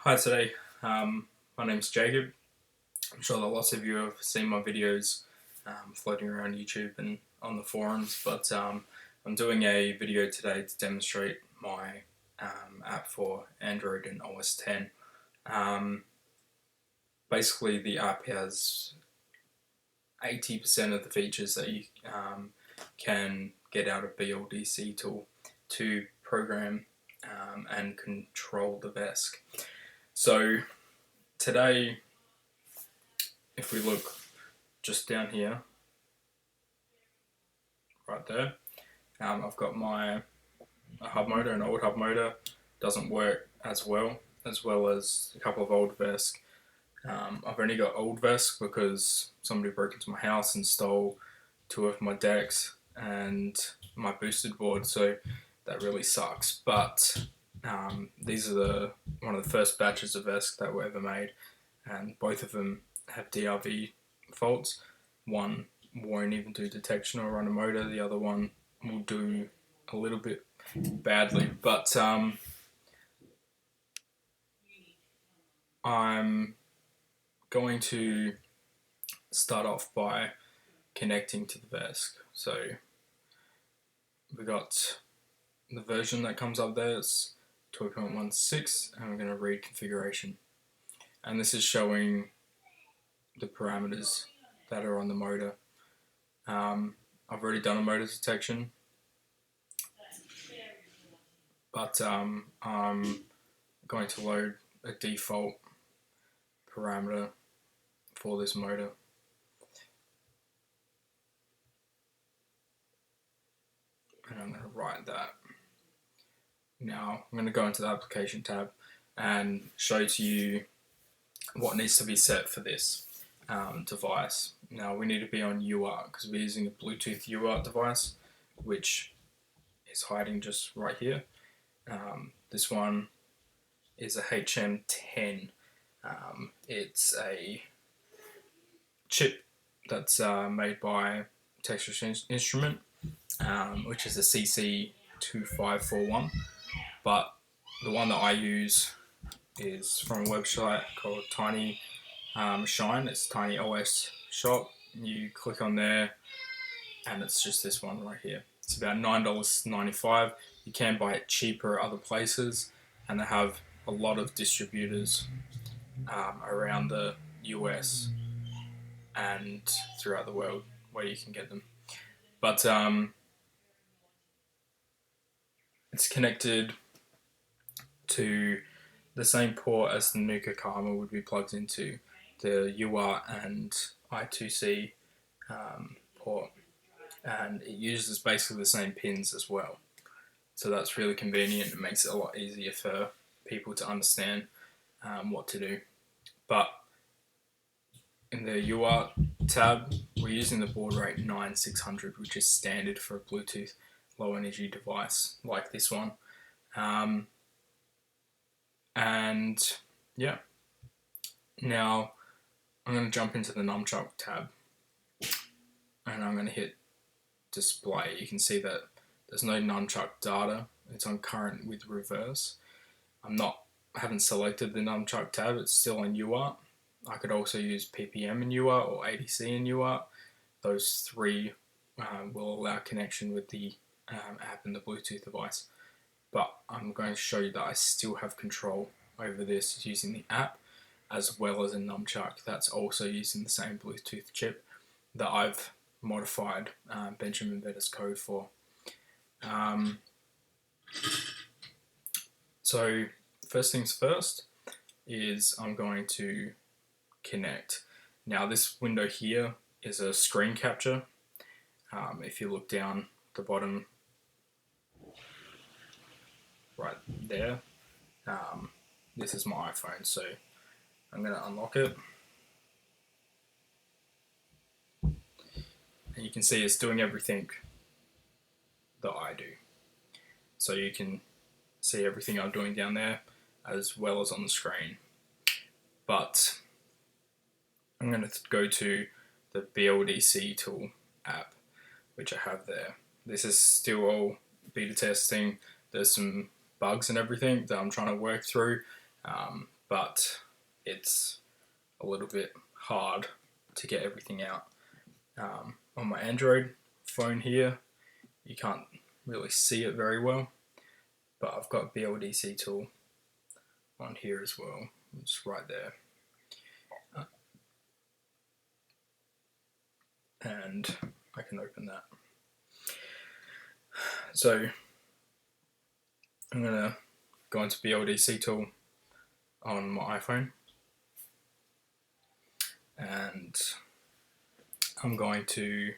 Hi today, my name's Jacob. I'm sure that lots of you have seen my videos floating around YouTube and on the forums, but I'm doing a video today to demonstrate my app for Android and OS X. Basically the app has 80% of the features that you can get out of BLDC tool to program and control the VESC. So today, if we look just down here, right there, I've got my hub motor, an old hub motor, doesn't work as well as a couple of old VESC. I've only got old VESC because somebody broke into my house and stole two of my decks and my boosted board, so that really sucks. But these are one of the first batches of VESC that were ever made, and both of them have DRV faults. One won't even do detection or run a motor, the other one will do a little bit badly. But I'm going to start off by connecting to the VESC. So we got the version that comes up there, it's 12.16, and we're going to read configuration. And this is showing the parameters that are on the motor. I've already done a motor detection, but I'm going to load a default parameter for this motor. And I'm going to write that. Now I'm going to go into the application tab and show to you what needs to be set for this device. Now we need to be on UART because we're using a Bluetooth UART device, which is hiding just right here. This one is a HM10. It's a chip that's made by Texas Instrument, which is a CC2541, but the one that I use is from a website called Tiny Shine. It's Tiny OS Shop. You click on there and it's just this one right here. It's about $9.95. You can buy it cheaper at other places, and they have a lot of distributors around the US and throughout the world where you can get them. But it's connected to the same port as the Nunchuck would be plugged into, the UART and I2C port, and it uses basically the same pins as well. So that's really convenient. It makes it a lot easier for people to understand what to do. But in the UART tab, we're using the baud rate 9600, which is standard for a Bluetooth low energy device like this one. And yeah, now I'm going to jump into the Nunchuck tab and I'm going to hit display. You can see that there's no Nunchuck data. It's on current with reverse. I haven't selected the Nunchuck tab. It's still on UART. I could also use PPM in UART or ADC in UART. Those three will allow connection with the app and the Bluetooth device. But I'm going to show you that I still have control over this using the app, as well as a Nunchuck that's also using the same Bluetooth chip that I've modified Benjamin Vedders code for. So first things first is I'm going to connect. Now this window here is a screen capture. If you look down the bottom right there, this is my iPhone, so I'm going to unlock it. And you can see it's doing everything that I do. So you can see everything I'm doing down there as well as on the screen. But I'm going to go to the BLDC Tool app, which I have there. This is still all beta testing. There's some bugs and everything that I'm trying to work through, but it's a little bit hard to get everything out. On my Android phone here, you can't really see it very well, but I've got BLDC tool on here as well. It's right there. And I can open that. So I'm going to go into BLDC tool on my iPhone, and I'm going to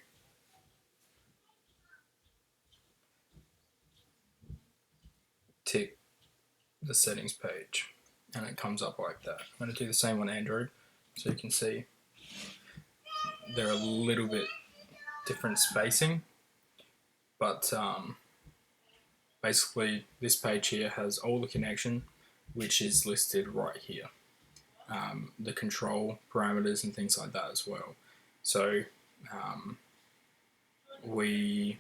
tick the settings page, and it comes up like that. I'm going to do the same on Android, so you can see they're a little bit different spacing, but basically this page here has all the connection, which is listed right here. The control parameters and things like that as well. So we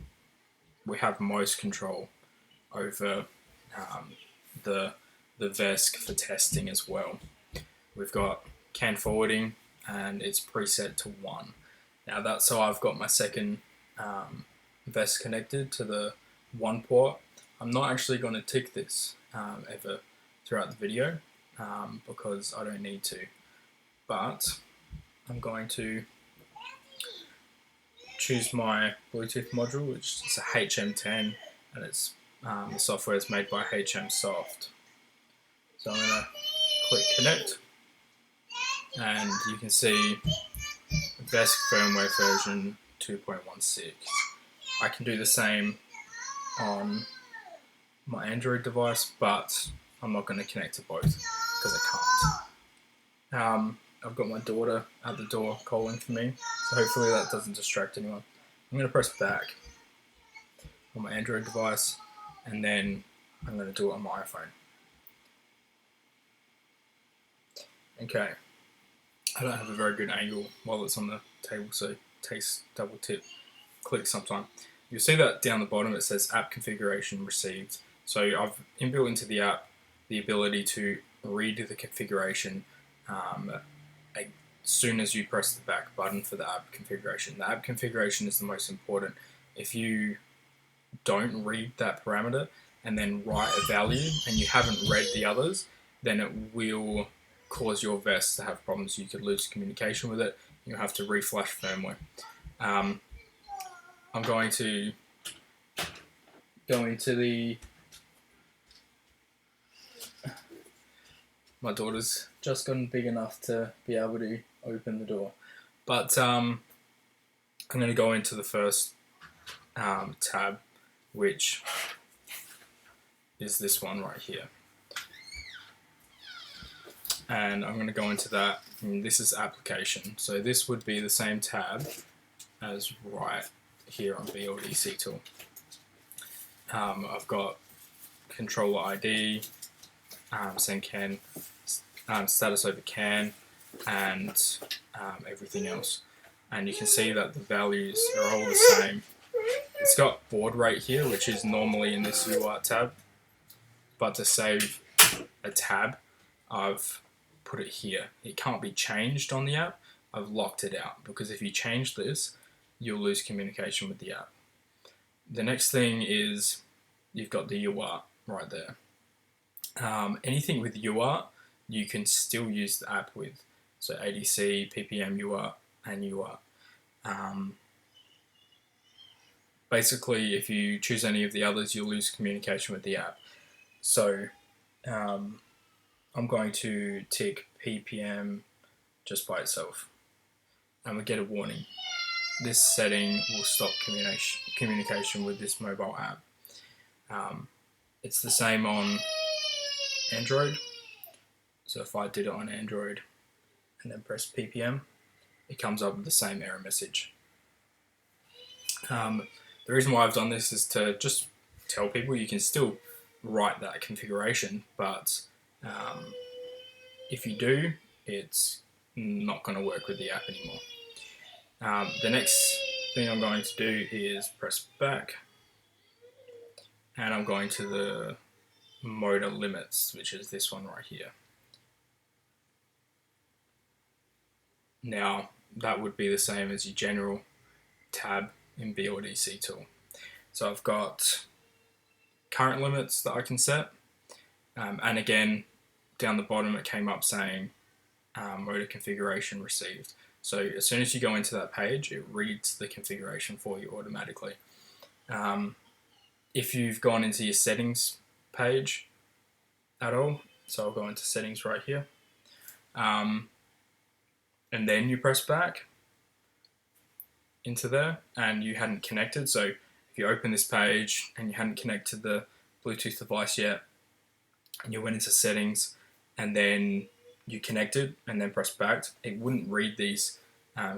have most control over the VESC for testing as well. We've got CAN forwarding, and it's preset to 1. Now that's so I've got my second VESC connected to the 1 port. I'm not actually going to tick this ever throughout the video because I don't need to, but I'm going to choose my Bluetooth module, which is a HM10, and it's the software is made by HM Soft. So I'm going to click connect, and you can see VESC firmware version 2.16. I can do the same on my Android device, but I'm not going to connect to both because I can't. I've got my daughter at the door calling for me, so hopefully that doesn't distract anyone. I'm going to press back on my Android device, and then I'm going to do it on my iPhone. Okay, I don't have a very good angle while it's on the table, so it takes double click sometime. You'll see that down the bottom it says app configuration received. So I've inbuilt into the app the ability to read the configuration as soon as you press the back button for the app configuration. The app configuration is the most important. If you don't read that parameter and then write a value and you haven't read the others, then it will cause your VESC to have problems. You could lose communication with it. You'll have to reflash firmware. I'm going to go into the... My daughter's just gotten big enough to be able to open the door. But I'm going to go into the first tab, which is this one right here. And I'm going to go into that, and this is application. So this would be the same tab as right here on BLDC tool. I've got controller ID, send CAN, status over CAN, and everything else. And you can see that the values are all the same. It's got baud rate here, which is normally in this uart tab, but to save a tab, I've put it here. It can't be changed on the app. I've locked it out, because if you change this, you'll lose communication with the app. The next thing is you've got the uart right there. Anything with uart, you can still use the app with. So ADC, PPM uart, and uart. Basically, if you choose any of the others, you'll lose communication with the app. So I'm going to tick PPM just by itself, and we get a warning. This setting will stop communication with this mobile app. It's the same on Android. So if I did it on Android and then press PPM, it comes up with the same error message. The reason why I've done this is to just tell people you can still write that configuration, but if you do, it's not going to work with the app anymore. The next thing I'm going to do is press back, and I'm going to the Modem Limits, which is this one right here. Now that would be the same as your general tab in BLDC tool. So I've got current limits that I can set, and again down the bottom it came up saying motor configuration received. So as soon as you go into that page, it reads the configuration for you automatically. If you've gone into your settings page at all, so I'll go into settings right here, and then you press back into there and you hadn't connected. So if you open this page and you hadn't connected the Bluetooth device yet, and you went into settings and then you connected and then pressed back, it wouldn't read these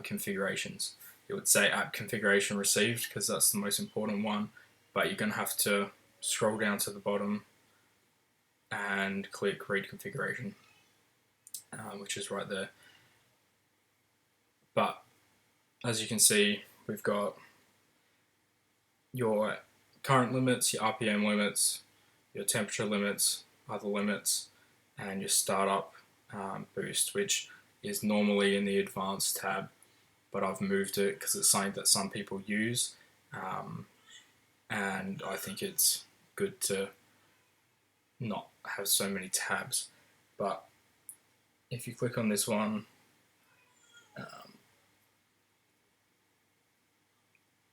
configurations. It would say app configuration received because that's the most important one, but you're going to have to scroll down to the bottom and click read configuration, which is right there. But as you can see, we've got your current limits, your RPM limits, your temperature limits, other limits, and your startup boost, which is normally in the advanced tab, but I've moved it because it's something that some people use, and I think it's good to not have so many tabs. But if you click on this one,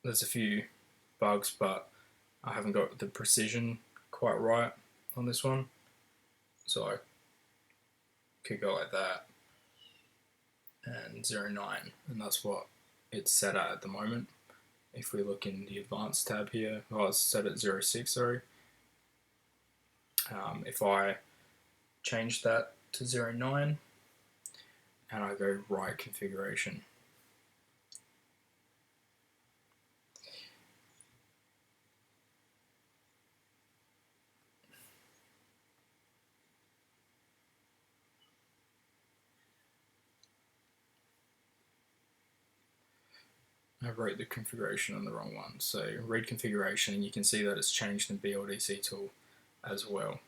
there's a few bugs, but I haven't got the precision quite right on this one, so I could go like that and 0.9, and that's what it's set at the moment. If we look in the advanced tab here, it's set at 0.6, sorry. If I change that to 0.9 and I go write configuration, I wrote the configuration on the wrong one. So read configuration, and you can see that it's changed in BLDC tool as well.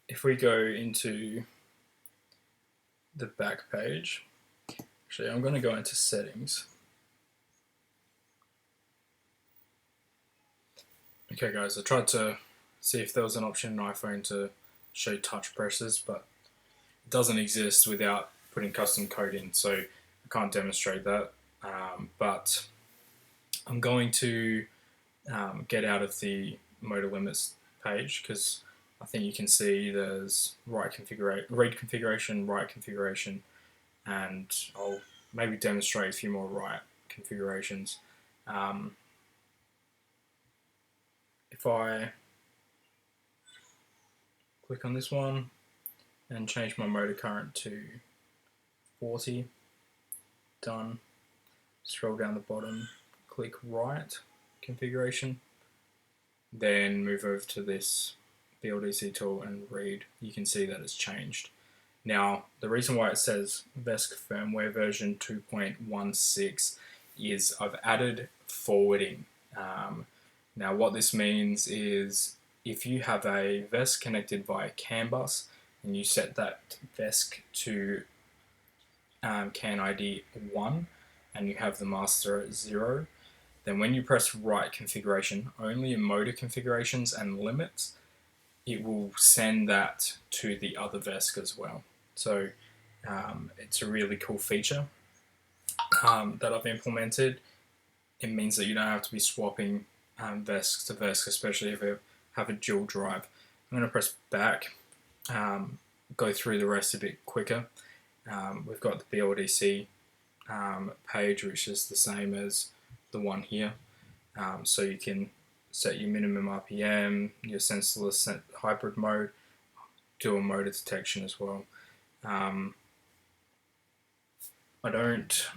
If we go into the back page, actually I'm going to go into settings. Okay guys, I tried to see if there was an option in iPhone to show touch presses, but it doesn't exist without putting custom code in, so I can't demonstrate that. But I'm going to get out of the Modem Limits page because I think you can see there's read configuration, write configuration, and I'll maybe demonstrate a few more write configurations. If I click on this one and change my motor current to 40, done, scroll down the bottom, click write configuration, then move over to this BLDC tool and read, you can see that it's changed. Now, the reason why it says VESC firmware version 2.16 is I've added forwarding. Now, what this means is if you have a VESC connected via CAN bus and you set that VESC to CAN ID 1 and you have the master at 0, then when you press write configuration, only in motor configurations and limits, it will send that to the other VESC as well. So it's a really cool feature that I've implemented. It means that you don't have to be swapping VESC to VESC, especially if you have a dual drive. I'm going to press back, go through the rest a bit quicker. We've got the BLDC page, which is the same as the one here. So you can set your minimum RPM, your sensorless hybrid mode, dual motor detection as well. I don't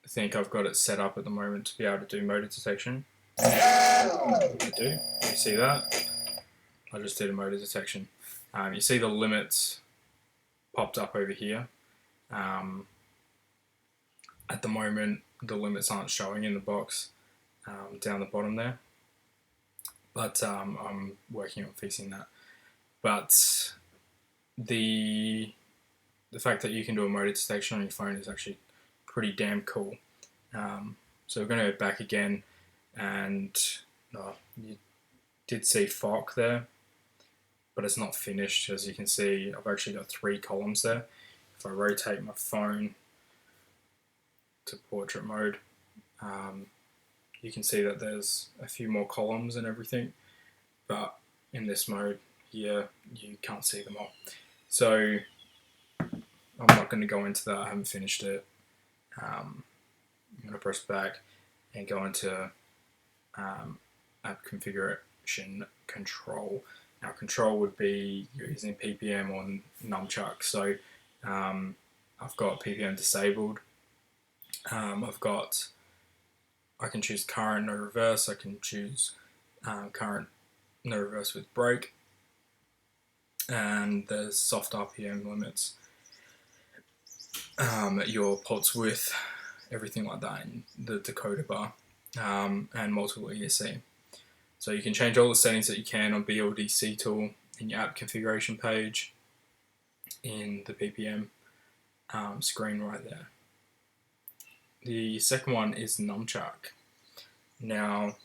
think I've got it set up at the moment to be able to do motor detection. I do. You see that? I just did a motor detection. You see the limits popped up over here. At the moment, the limits aren't showing in the box down the bottom there. but I'm working on fixing that. But the fact that you can do a motor detection on your phone is actually pretty damn cool. So we're going to go back again, and you did see FOC there, but it's not finished. As you can see, I've actually got 3 columns there. If I rotate my phone to portrait mode, you can see that there's a few more columns and everything, but in this mode here, you can't see them all. So I'm not going to go into that, I haven't finished it. I'm going to press back and go into app configuration control. Now control would be using ppm or nunchuck. So I've got ppm disabled. I can choose current, no reverse. I can choose current, no reverse with brake. And there's soft RPM limits. Your pulse width, everything like that in the decoder bar, and multiple ESC. So you can change all the settings that you can on BLDC tool in your app configuration page in the ppm screen right there. The second one is Nunchuck. Now,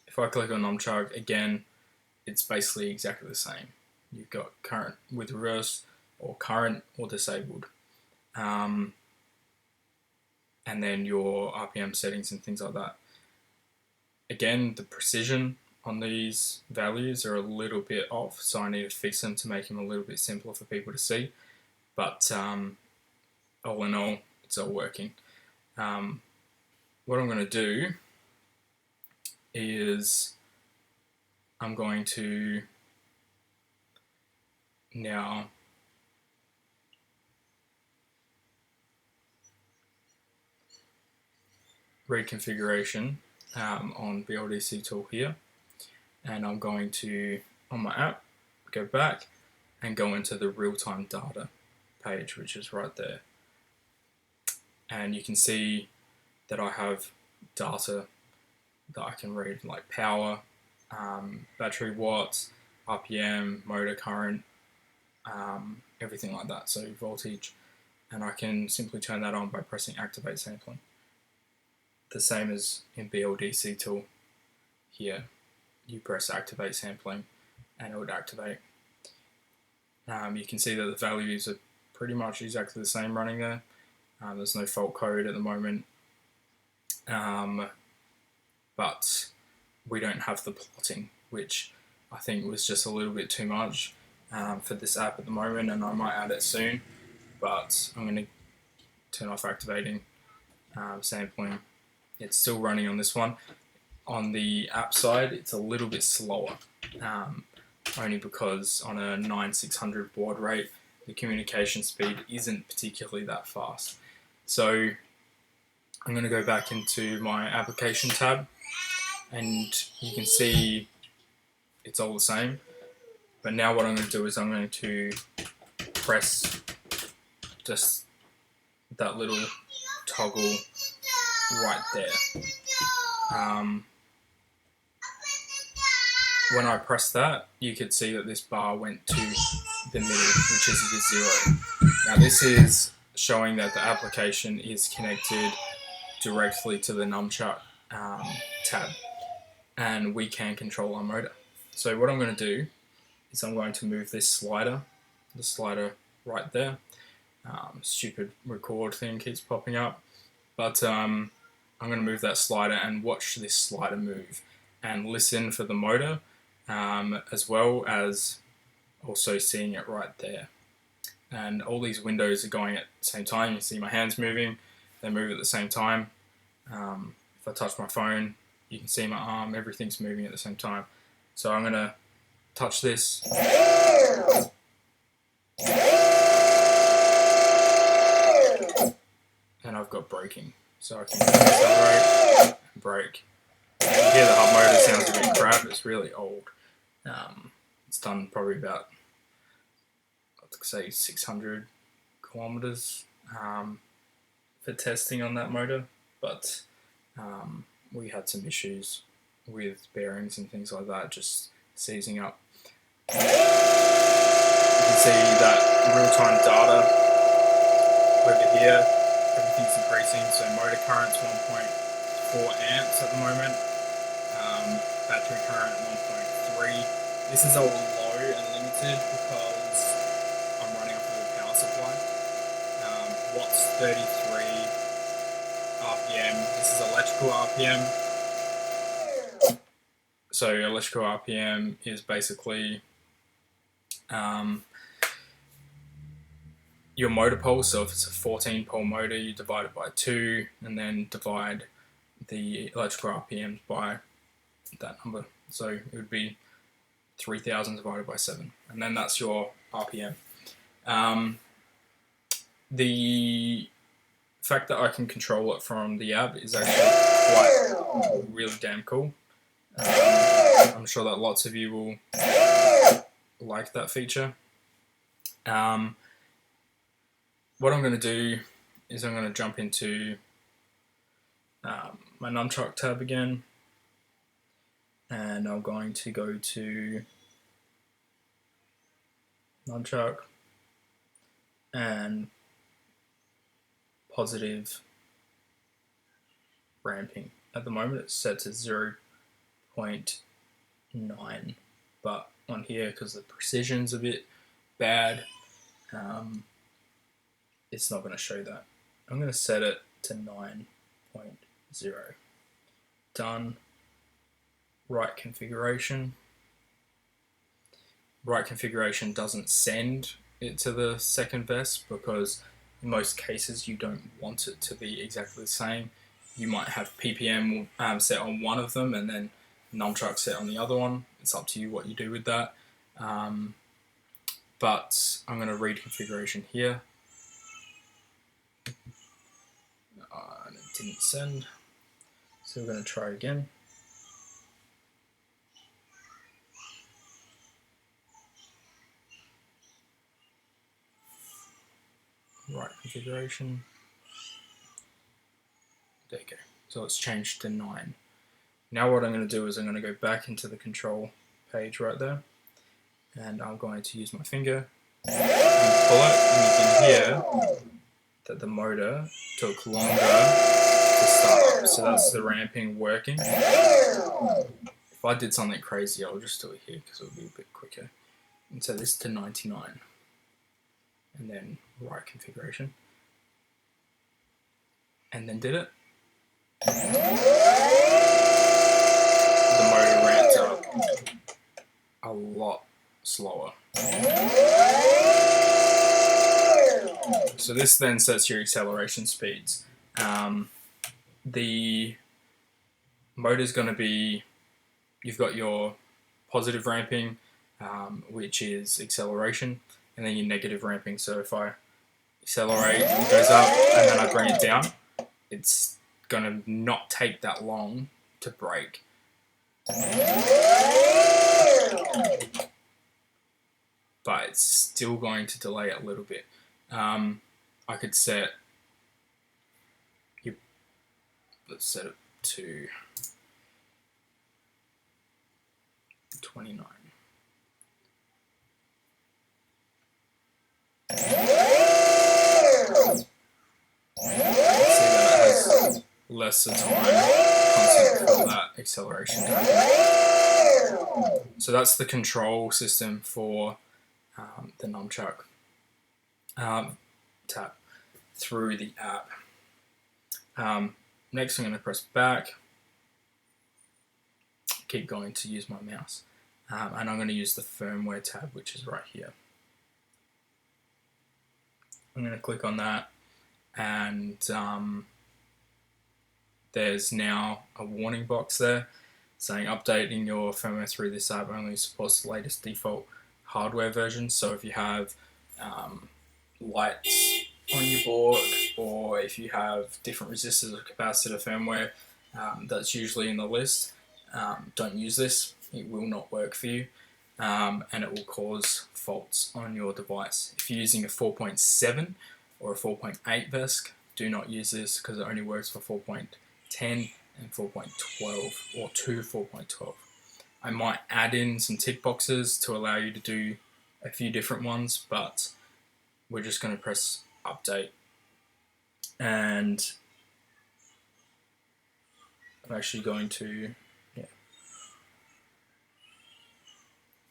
if I click on Nunchuck again, it's basically exactly the same. You've got current with reverse, or current or disabled, and then your RPM settings and things like that. Again, the precision on these values are a little bit off, so I need to fix them to make them a little bit simpler for people to see. But all in all, it's all working. What I'm going to do is I'm going to now reconfiguration on BLDC tool here, and I'm going to, on my app, go back and go into the real-time data page, which is right there. And you can see that I have data that I can read, like power, battery watts, RPM, motor current, everything like that, so voltage. And I can simply turn that on by pressing activate sampling. The same as in BLDC tool here. You press activate sampling and it would activate. You can see that the values are pretty much exactly the same running there. There's no fault code at the moment, but we don't have the plotting, which I think was just a little bit too much for this app at the moment, and I might add it soon, but I'm going to turn off activating sampling. It's still running on this one. On the app side, it's a little bit slower, only because on a 9600 baud rate, the communication speed isn't particularly that fast. So I'm going to go back into my application tab, and you can see it's all the same. But now what I'm going to do is I'm going to press just that little toggle right there. When I press that, you could see that this bar went to the middle, which is the 0. Now this is showing that the application is connected directly to the Nunchuck tab, and we can control our motor. So what I'm going to do is I'm going to move this slider, the slider right there. Stupid record thing keeps popping up, but I'm going to move that slider and watch this slider move and listen for the motor, as well as also seeing it right there. And all these windows are going at the same time. You see my hands moving, they move at the same time. If I touch my phone, you can see my arm, everything's moving at the same time. So I'm going to touch this. And I've got braking. So I can accelerate and brake. You hear the hub motor sounds a bit crap, it's really old. It's done probably about, I'd say 600 kilometers for testing on that motor, but we had some issues with bearings and things like that just seizing up. You can see that real-time data over here, everything's increasing, so motor current's 1.4 amps at the moment, battery current 1.3. This is all low and limited because I'm running off of a power supply. Watts 33 RPM, this is electrical RPM. So electrical RPM is basically your motor pole. So if it's a 14 pole motor, you divide it by 2 and then divide the electrical RPMs by that number. So it would be 3000 divided by 7, and then that's your RPM. The fact that I can control it from the app is actually quite really damn cool. I'm sure that lots of you will like that feature. What I'm going to do is I'm going to jump into my Nunchuck tab again, and I'm going to go to Nunchuck and positive ramping. At the moment it's set to 0.9, but on here, because the precision's a bit bad, it's not going to show that. I'm going to set it to 9.0. Done. Right configuration. Right configuration doesn't send it to the second VESC because in most cases you don't want it to be exactly the same. You might have PPM set on one of them and then Nunchuck set on the other one. It's up to you what you do with that. But I'm going to read configuration here. And it didn't send. So we're going to try again. Right configuration. There you go. So it's changed to 9. Now what I'm going to do is I'm going to go back into the control page right there, and I'm going to use my finger and pull it, and you can hear that the motor took longer to start up. So that's the ramping working. If I did something crazy, I'll just do it here because it would be a bit quicker. And set this to 99. And then right configuration. And then did it. The motor ramped up a lot slower. So this then sets your acceleration speeds. The motor's going to be, you've got your positive ramping, which is acceleration, and then your negative ramping. So if I accelerate, it goes up, and then I bring it down, it's going to not take that long to brake. But it's still going to delay it a little bit. I could set, let's set it to 29. Less of time constant for that acceleration to happen. So that's the control system for the Nunchuck tab through the app. Next I'm going to press back, keep going to use my mouse, and I'm going to use the firmware tab, which is right here. I'm going to click on that, and there's now a warning box there saying updating your firmware through this app only supports the latest default hardware version. So if you have lights on your board, or if you have different resistors or capacitor firmware that's usually in the list, don't use this. It will not work for you, and it will cause faults on your device. If you're using a 4.7 or a 4.8 VESC, do not use this because it only works for 4.10 and 4.12 or to 4.12. I might add in some tick boxes to allow you to do a few different ones, but we're just going to press update, and I'm actually going to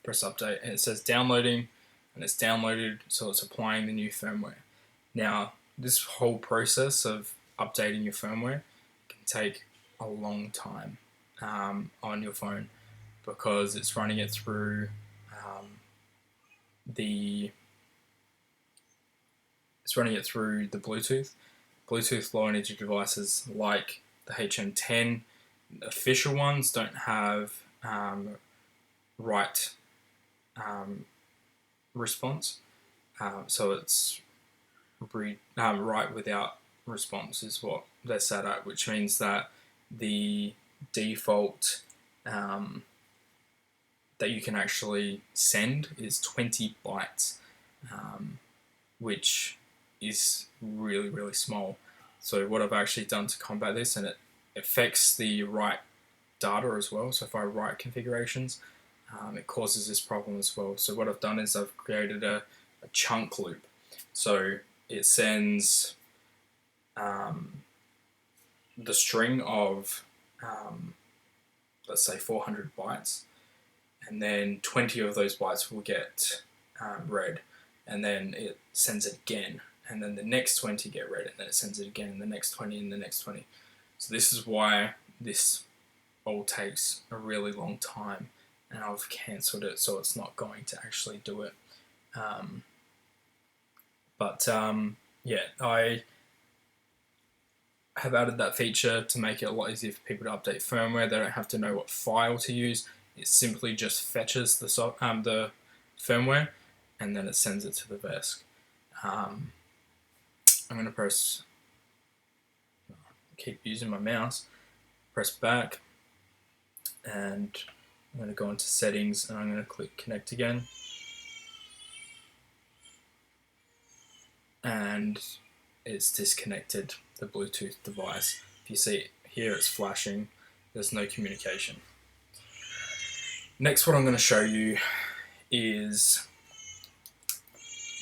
press update, and it says downloading, and it's downloaded, so it's applying the new firmware. Now, this whole process of updating your firmware can take a long time on your phone, because it's running it through the Bluetooth. Bluetooth low energy devices like the HM10, official ones, don't have write response, so it's write without response is what they're set at, which means that the default that you can actually send is 20 bytes, which is really, really small. So what I've actually done to combat this, and it affects the write data as well, so if I write configurations, it causes this problem as well. So what I've done is I've created a chunk loop. So it sends the string of, let's say 400 bytes, and then 20 of those bytes will get read, and then it sends it again, and then the next 20 get read, and then it sends it again, and the next 20, and the next 20. So this is why this all takes a really long time, and I've cancelled it so it's not going to actually do it. Yeah, I have added that feature to make it a lot easier for people to update firmware. They don't have to know what file to use. It simply just fetches the firmware, and then it sends it to the VESC. I'm going to keep using my mouse, press back, and I'm going to go into settings, and I'm going to click connect again. And it's disconnected the Bluetooth device. If you see it here, it's flashing. There's no communication. Next, what I'm going to show you is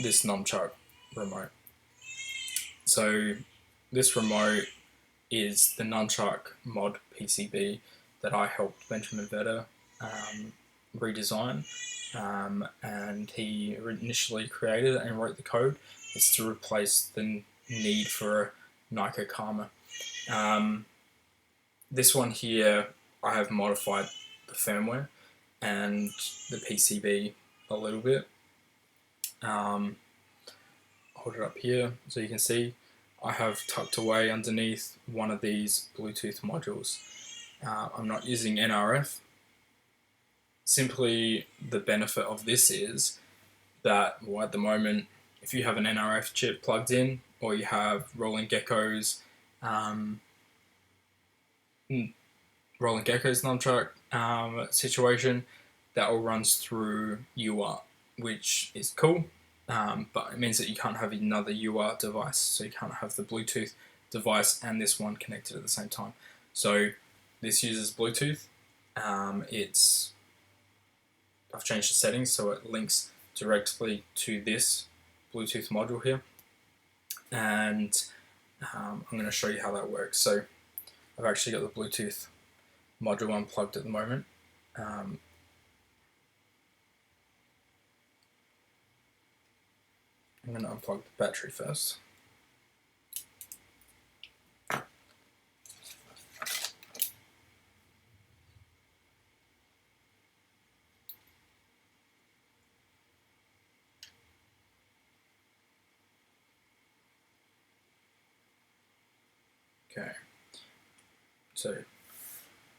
this Nunchuck remote. So this remote is the Nunchuck Mod Pcb that I helped Benjamin Vedder redesign, and he initially created it and wrote the code. It's to replace the need for a Nikon Karma. This one here, I have modified the firmware and the PCB a little bit. Hold it up here so you can see I have tucked away underneath one of these Bluetooth modules. I'm not using NRF. Simply the benefit of this is that, well, at the moment, if you have an NRF chip plugged in, or you have rolling gekos Nunchuck situation, that all runs through UART, which is cool, but it means that you can't have another UART device, so you can't have the Bluetooth device and this one connected at the same time. So this uses Bluetooth. I've changed the settings so it links directly to this Bluetooth module here, and I'm going to show you how that works. So I've actually got the Bluetooth module unplugged at the moment. I'm going to unplug the battery first. Okay, so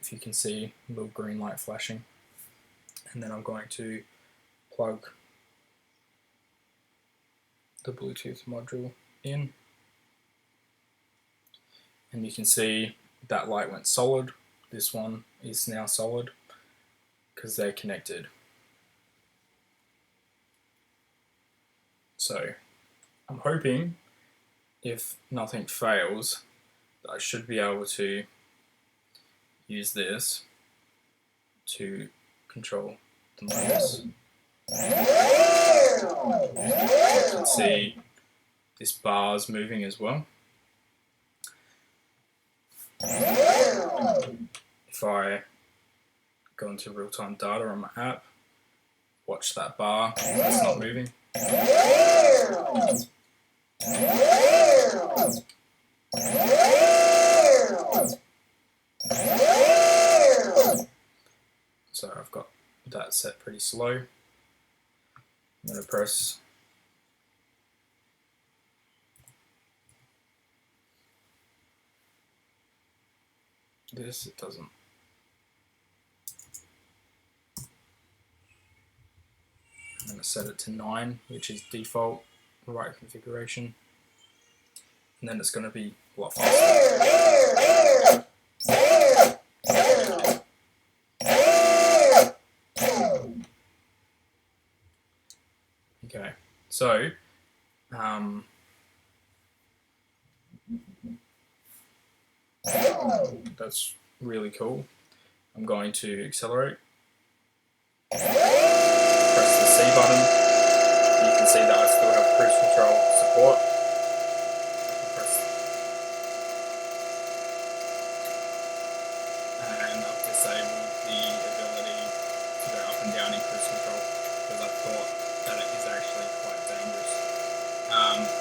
if you can see a little green light flashing, and then I'm going to plug the Bluetooth module in, and you can see that light went solid. This one is now solid because they're connected. So I'm hoping, if nothing fails, that I should be able to use this to control the motors. You can see this bar is moving as well. If I go into real-time data on my app, watch that bar, it's not moving. So I've got that set pretty slow. I'm going to press this, it doesn't. I'm going to set it to 9, which is default right configuration, and then it's going to be a lot faster. Okay, so that's really cool. I'm going to accelerate. Press the C button. You can see that I still have cruise control support. And I've disabled the ability to go up and down in cruise control because I thought that it is actually quite dangerous.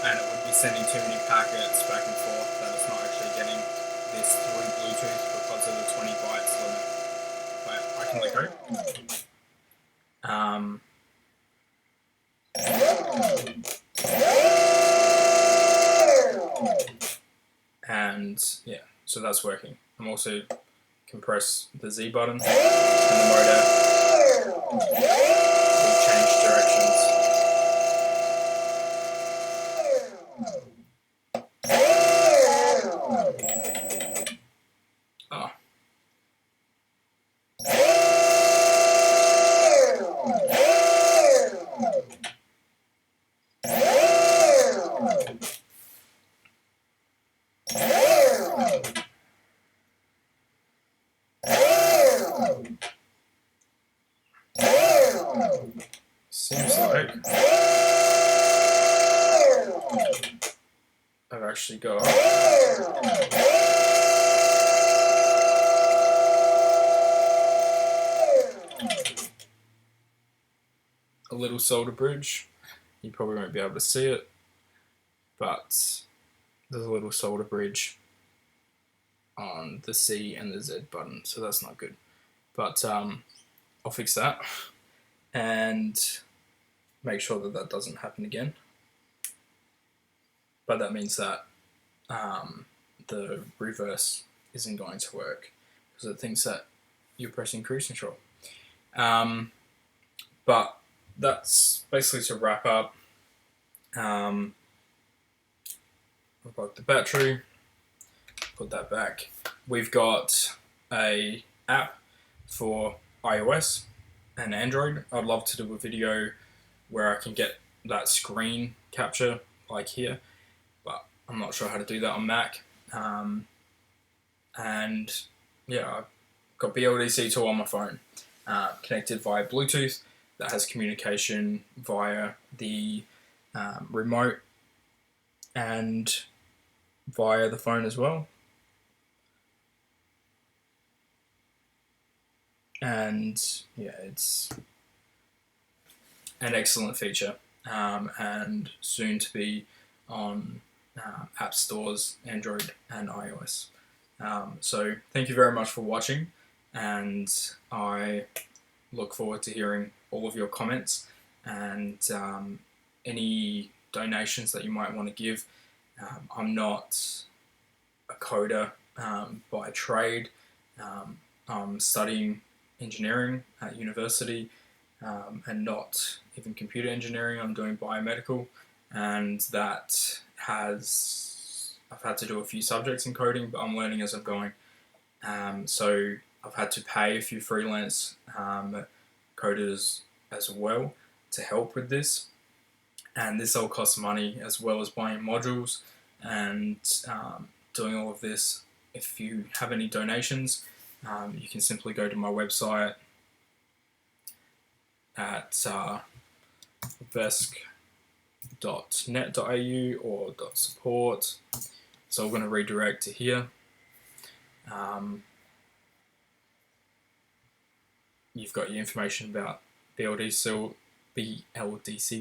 And it would be sending too many packets back and forth that it's not actually getting this through Bluetooth because of the 20 bytes limit. But I can let go. And yeah, so that's working. I'm also can press the Z button and the motor will change directions. Oh. Seems like I've actually got a little solder bridge. You probably won't be able to see it, but there's a little solder bridge on the C and the Z button, so that's not good. But I'll fix that and make sure that that doesn't happen again. But that means that the reverse isn't going to work because it thinks that you're pressing cruise control. But that's basically to wrap up. I've got the battery, put that back. We've got a app for iOS and Android. I'd love to do a video where I can get that screen capture like here, but I'm not sure how to do that on Mac. And yeah, I've got BLDC Tool on my phone, connected via Bluetooth that has communication via the remote and via the phone as well. And yeah, it's an excellent feature, and soon to be on app stores, Android and iOS. So thank you very much for watching, and I look forward to hearing all of your comments and any donations that you might want to give. I'm not a coder by trade. I'm studying engineering at university, and not even computer engineering. I'm doing biomedical, and that I've had to do a few subjects in coding, but I'm learning as I'm going. So I've had to pay a few freelance coders as well to help with this, and this all costs money, as well as buying modules and doing all of this. If you have any donations, you can simply go to my website at vesc.net.au or .support. So we're going to redirect to here. You've got your information about BLDC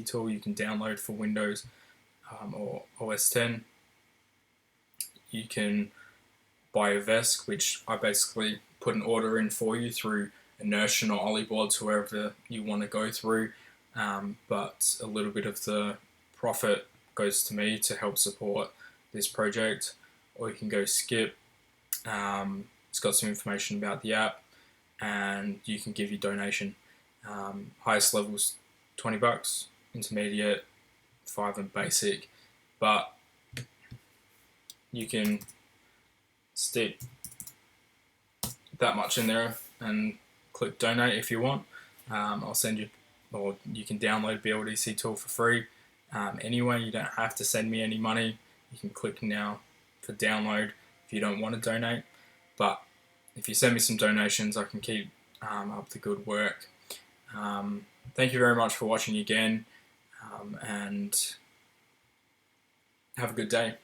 tool you can download for Windows or OS 10. You can buy a VESC, which I basically put an order in for you through Inertian or Ollieblobs, whoever you want to go through, but a little bit of the profit goes to me to help support this project. Or you can go skip. It's got some information about the app, and you can give your donation. Highest levels $20, intermediate $5, and basic, but you can stick that much in there and click donate if you want. I'll send you, or you can download BLDC tool for free. Anyway, you don't have to send me any money. You can click now for download if you don't want to donate, but if you send me some donations, I can keep up the good work. Thank you very much for watching again, and have a good day.